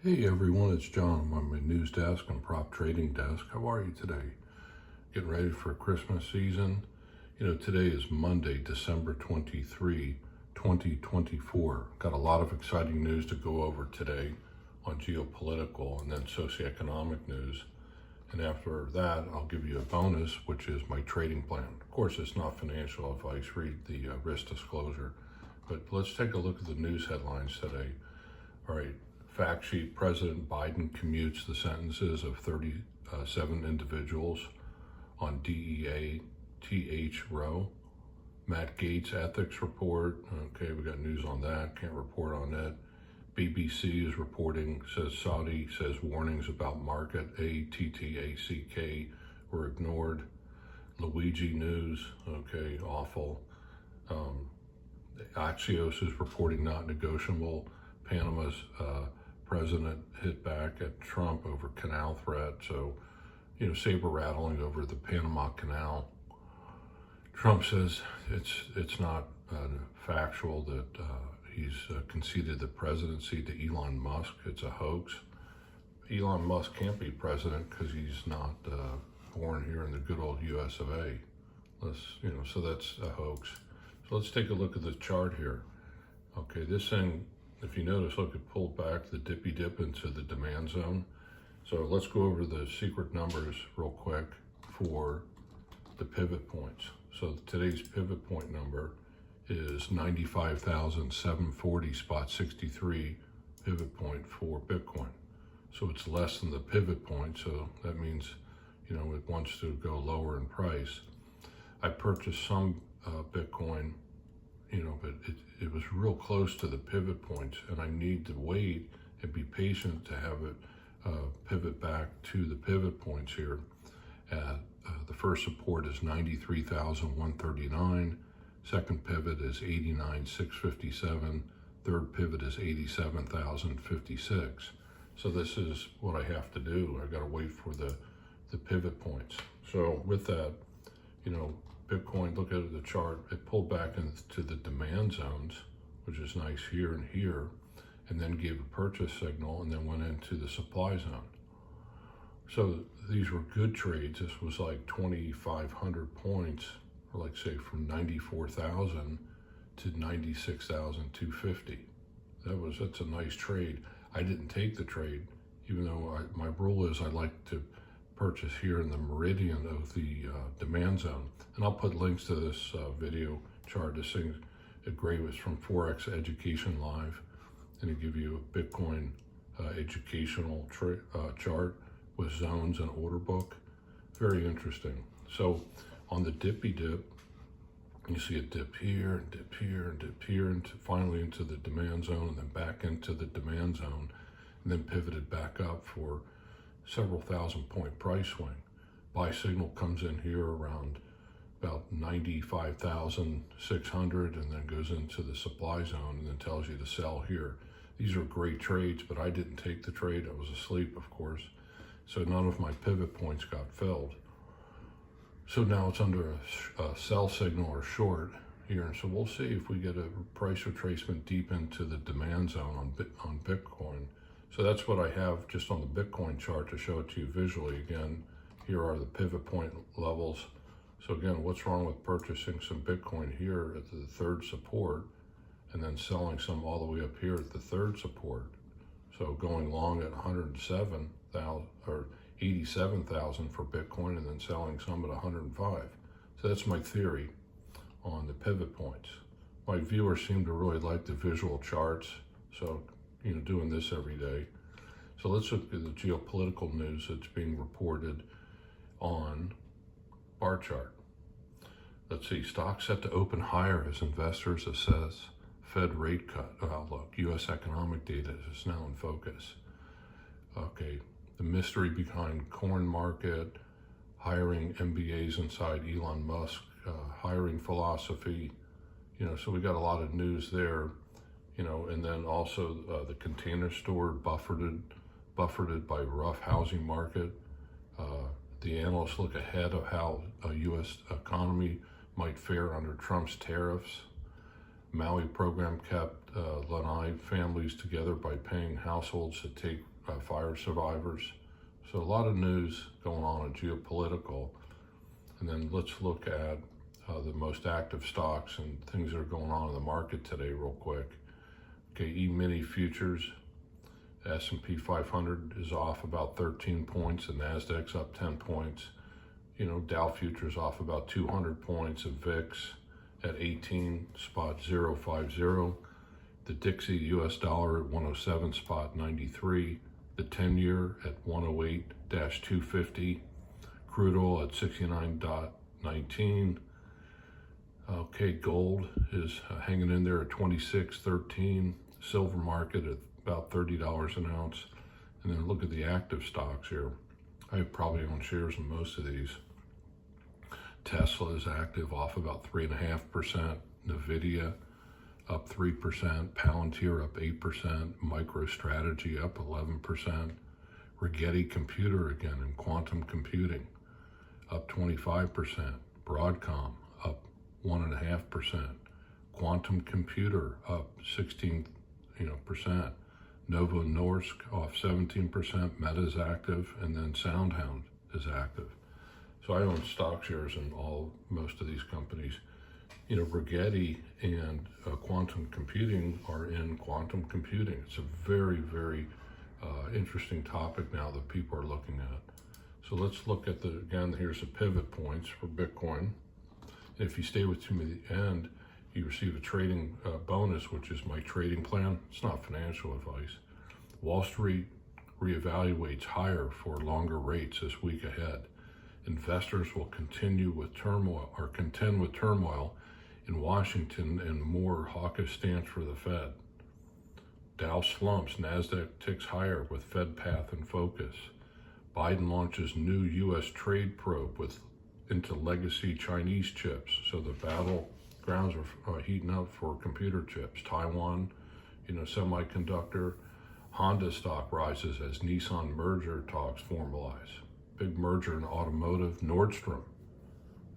Hey everyone, it's John. I'm on my news desk and prop trading desk. How are you today? Getting ready for Christmas season? Today is Monday, December 23, 2024. Got a lot of exciting news to go over today on geopolitical and then socioeconomic news. And after that, I'll give you a bonus, which is my trading plan. Of course, it's not financial advice. Read the risk disclosure. But let's take a look at the news headlines today. All right. Fact sheet: President Biden commutes the sentences of 37 individuals on DEA 𝐇𝐎𝐏. Matt Gaetz ethics report. Okay, we got news on that. Can't report on that. BBC is reporting, says Saudi says warnings about market 𝐓𝐇𝐈𝐒 were ignored. Luigi news. Okay, awful. Axios is reporting not negotiable. Panama's president hit back at Trump over canal threat. So, saber rattling over the Panama Canal. Trump says it's not factual that he's conceded the presidency to Elon Musk. It's a hoax. Elon Musk can't be president because he's not born here in the good old US of A. So that's a hoax. So let's take a look at the chart here. Okay, this thing, if you notice, look, it pulled back the dippy dip into the demand zone. So let's go over the secret numbers real quick for the pivot points. So today's pivot point number is 95,740 spot 63 pivot point for Bitcoin. So it's less than the pivot point. So that means, it wants to go lower in price. I purchased some Bitcoin, but it was real close to the pivot points, and I need to wait and be patient to have it pivot back to the pivot points here. The first support is 93,139. Second pivot is 89,657. Third pivot is 87,056. So this is what I have to do. I got to wait for the pivot points. So with that, Bitcoin, look at the chart, it pulled back into the demand zones, which is nice here and here, and then gave a purchase signal and then went into the supply zone. So these were good trades. This was like 2,500 points, or like say from 94,000 to 96,250. That's a nice trade. I didn't take the trade, even though my rule is I like to purchase here in the meridian of the demand zone. And I'll put links to this video chart. This thing, great, was from Forex Education Live, and it give you a Bitcoin educational chart with zones and order book. Very interesting. So on the dippy dip, you see a dip here and dip here and dip here, and finally into the demand zone, and then back into the demand zone, and then pivoted back up for several thousand point price swing. Buy signal comes in here around about 95,600 and then goes into the supply zone and then tells you to sell here. These are great trades, but I didn't take the trade. I was asleep, of course. So none of my pivot points got filled. So now it's under a sell signal or short here. And so we'll see if we get a price retracement deep into the demand zone on Bitcoin. So that's what I have just on the Bitcoin chart to show it to you visually. Again, here are the pivot point levels. So again, what's wrong with purchasing some Bitcoin here at the third support and then selling some all the way up here at the third support? So going long at 107,000 or 87,000 for Bitcoin and then selling some at 105. So that's my theory on the pivot points. My viewers seem to really like the visual charts. So doing this every day. So let's look at the geopolitical news that's being reported on bar chart. Let's see, stocks set to open higher as investors assess Fed rate cut outlook. U.S. economic data is now in focus. Okay, the mystery behind corn market, hiring MBAs inside Elon Musk, hiring philosophy. So we got a lot of news there. And then also the container store buffeted by rough housing market. The analysts look ahead of how a U.S. economy might fare under Trump's tariffs. Maui program kept Lanai families together by paying households to take fire survivors. So a lot of news going on in geopolitical. And then let's look at the most active stocks and things that are going on in the market today real quick. Okay, E-mini futures, S&P 500 is off about 13 points, the Nasdaq's up 10 points. You know, Dow futures off about 200 points, the VIX at 18.050, the Dixie US dollar at 107.93, the 10-year at 108-250, crude oil at 69.19. Okay, gold is hanging in there at 26.13, silver market at about $30 an ounce. And then look at the active stocks here. I probably own shares in most of these. Tesla is active, off about 3.5%. Nvidia up 3%. Palantir up 8%. MicroStrategy up 11%. Rigetti Computer again in quantum computing up 25%. Broadcom up 1.5%. Quantum computer up 16%. Novo Nordisk off 17%. Meta is active, and then SoundHound is active. So I own stock shares in most of these companies. You know, Rigetti and quantum computing are in quantum computing. It's a very, very interesting topic now that people are looking at. So let's look at again, here's the pivot points for Bitcoin. If you stay with me to the end, you receive a trading bonus, which is my trading plan. It's not financial advice. Wall Street reevaluates higher for longer rates this week ahead. Investors will contend with turmoil in Washington and more hawkish stance for the Fed. Dow slumps, Nasdaq ticks higher with Fed path in focus. Biden launches new U.S. trade probe into legacy Chinese chips. So the battlegrounds are heating up for computer chips. Taiwan, semiconductor. Honda stock rises as Nissan merger talks formalize. Big merger in automotive. Nordstrom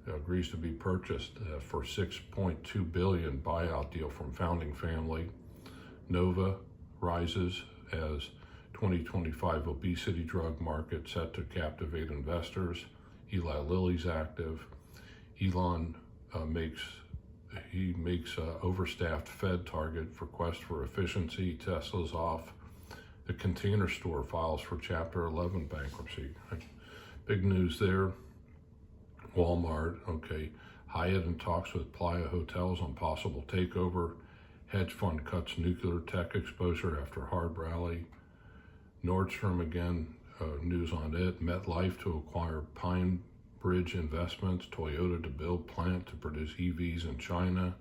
agrees to be purchased for $6.2 billion buyout deal from founding family. Nova rises as 2025 obesity drug market set to captivate investors. Eli Lilly's active. Elon makes overstaffed Fed target for quest for efficiency. Tesla's off. The Container Store files for Chapter 11 bankruptcy. Big news there. Walmart, okay. Hyatt in talks with Playa Hotels on possible takeover. Hedge fund cuts nuclear tech exposure after hard rally. Nordstrom again, news on it. MetLife to acquire Pine Bridge Investments. Toyota to build plant to produce EVs in China.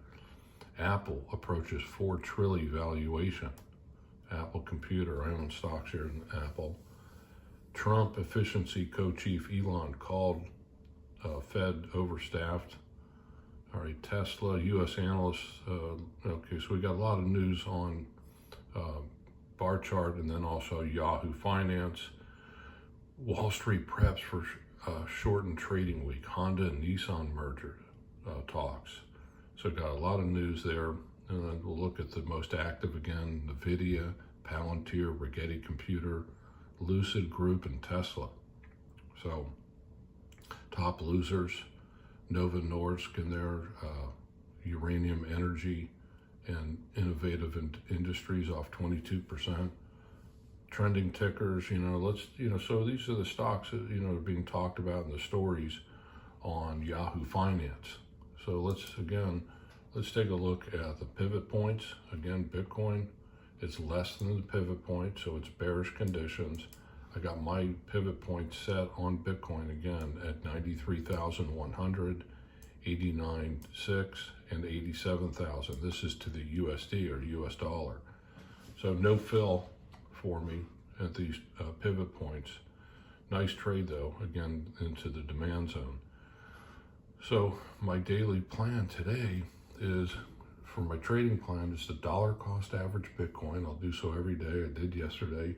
Apple approaches $4 trillion valuation. Apple Computer, I own stocks here in Apple. Trump efficiency co-chief Elon called Fed overstaffed. All right, Tesla, U.S. analysts. Okay, so we got a lot of news on bar chart, and then also Yahoo Finance. Wall Street preps for shortened trading week. Honda and Nissan merger talks. So got a lot of news there. And then we'll look at the most active again: Nvidia, Palantir, Rigetti Computer, Lucid Group, and Tesla. So top losers: Novo Nordisk in there, uranium energy, and innovative industries off 22%. Trending tickers, so these are the stocks that, are being talked about in the stories on Yahoo Finance. So let's take a look at the pivot points. Again, Bitcoin, it's less than the pivot point, so it's bearish conditions. I got my pivot point set on Bitcoin again at 93,100, 89.6, and 87,000. This is to the USD or US dollar. So no fill for me at these pivot points. Nice trade though, again, into the demand zone. So my daily plan today is, for my trading plan, is the dollar cost average Bitcoin. I'll do so every day. I did yesterday.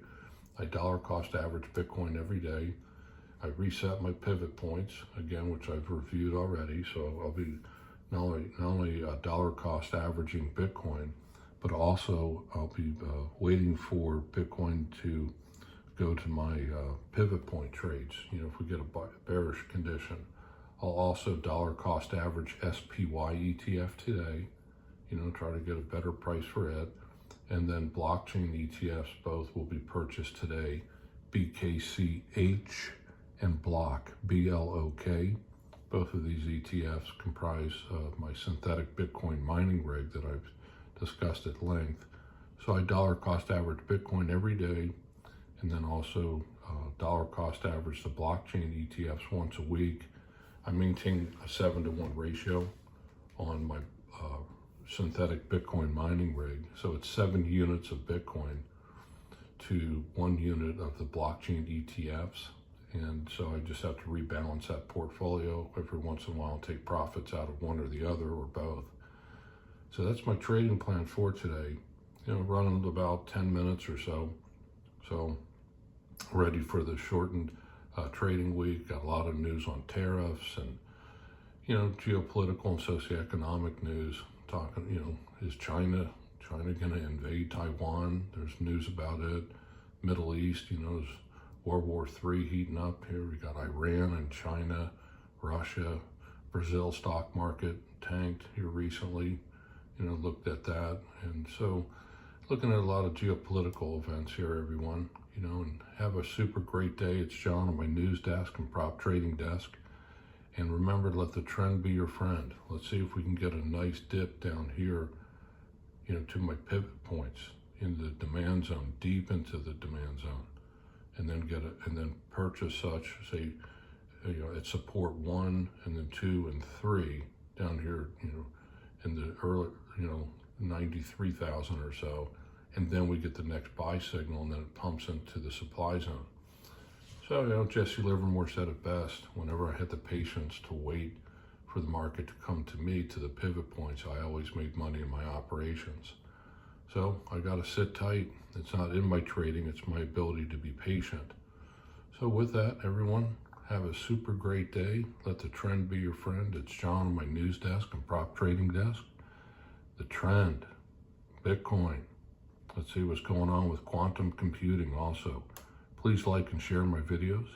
I dollar cost average Bitcoin every day. I reset my pivot points again, which I've reviewed already. So I'll be not only dollar cost averaging Bitcoin, but also I'll be waiting for Bitcoin to go to my pivot point trades. You know, if we get a bearish condition, I'll also dollar cost average SPY ETF today, you know, try to get a better price for it. And then blockchain ETFs, both will be purchased today. BKCH and Block, BLOK. Both of these ETFs comprise my synthetic Bitcoin mining rig that I've discussed at length. So I dollar cost average Bitcoin every day, and then also dollar cost average the blockchain ETFs once a week. I maintain a 7-to-1 ratio on my synthetic Bitcoin mining rig. So it's 7 units of Bitcoin to 1 unit of the blockchain ETFs. And so I just have to rebalance that portfolio every once in a while, take profits out of one or the other or both. So that's my trading plan for today. You know, running about 10 minutes or so. So ready for the shortened trading week. Got a lot of news on tariffs and, you know, geopolitical and socioeconomic news. Talking, you know, is China going to invade Taiwan? There's news about it. Middle East, you know, is World War III heating up here. We got Iran and China, Russia, Brazil stock market tanked here recently. You know, looked at that. And so looking at a lot of geopolitical events here, everyone, you know, and have a super great day. It's John on my news desk and prop trading desk. And remember, let the trend be your friend. Let's see if we can get a nice dip down here, you know, to my pivot points in the demand zone, deep into the demand zone. And then and then purchase such, say, you know, at support 1 and then 2 and 3 down here, you know, in the early, you know, 93,000 or so, and then we get the next buy signal, and then it pumps into the supply zone. So, you know, Jesse Livermore said it best: whenever I had the patience to wait for the market to come to me, to the pivot points, I always made money in my operations. So I got to sit tight. It's not in my trading, it's my ability to be patient. So with that, everyone, have a super great day. Let the trend be your friend. It's John on my news desk and prop trading desk. The trend, Bitcoin. Let's see what's going on with quantum computing also. Please like and share my videos.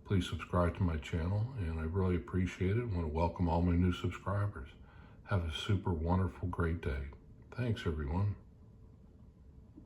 Please subscribe to my channel, and I really appreciate it. I want to welcome all my new subscribers. Have a super wonderful, great day. Thanks, everyone.